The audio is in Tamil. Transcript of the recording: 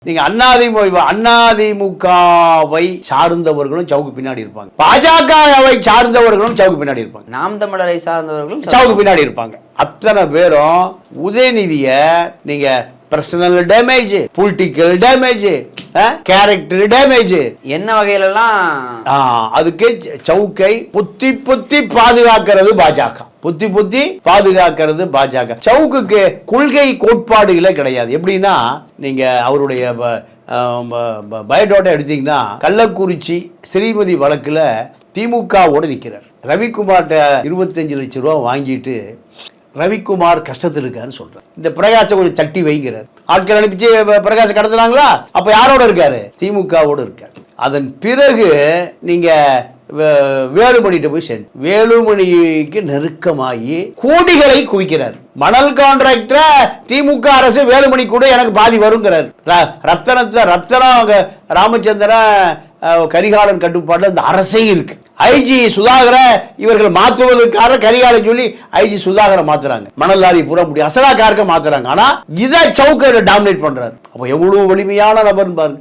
நீங்க அதிமுகவை சார்ந்தவர்களும் சவுக்கு பின்னாடி இருப்பாங்க, பாஜகவை சார்ந்தவர்களும் சவுக்கு பின்னாடி இருப்பாங்க, நாம் தமிழரை சார்ந்தவர்களும் சவுக்கு பின்னாடி இருப்பாங்க. அத்தனை பேரும் உதயநிதிய நீங்க personal damage, political damage, character damage என்ன வகையிலலாம் அதுக்கு சவுக்கை புத்தி புத்தி பாதுகாக்கிறது பாஜக, புத்தி புத்தி பாதுகாக்கிறது பாஜக. சவுக்குக்கு கொள்கை கோட்பாடுகளே கிடையாது. எப்படின்னா நீங்க அவருடைய பயோடேட்டா எடுத்தீங்கன்னா கள்ளக்குறிச்சி ஸ்ரீமதி வழக்குல திமுகவோடு நிற்கிறார். ரவிக்குமார்ட்ட 25 லட்சம் ரூபா வாங்கிட்டு ரவிக்குமார் கஷ்டத்தில் இருக்காருன்னு சொல்றாரு. இந்த பிரகாசை கொஞ்சம் தட்டி வைக்கிறார். ஆட்கள் அனுப்பிச்சு பிரகாசை கடத்துனாங்களா, அப்ப யாரோட இருக்காரு? திமுகவோடு இருக்காரு. அதன் பிறகு நீங்க வேலுமணிட்ட போய் சேர்ந்து வேலுமணிக்கு நெருக்கமாகி கோடிகளை குவிக்கிறார். மணல் கான்ட்ராக்டரை திமுக அரசு வேலுமணி கூட எனக்கு பாதி வருங்கிறார். ரத்தனம் ராமச்சந்திரன் கரிகாலன் கட்டுப்பாடு அந்த அரசே இருக்கு. ஐஜி சுதாகர இவர்கள் மாற்றுவதற்காக கரிகாலன் சொல்லி ஐஜி சுதாகர மாத்துறாங்க. மணல் லாரி பூரா முடியும் அசலா கார்க்க மாத்துறாங்க. ஆனா இதை சவுக்க டாமினேட் பண்றாரு. அப்ப எவ்வளவு வலிமையான நபர் பாருங்க.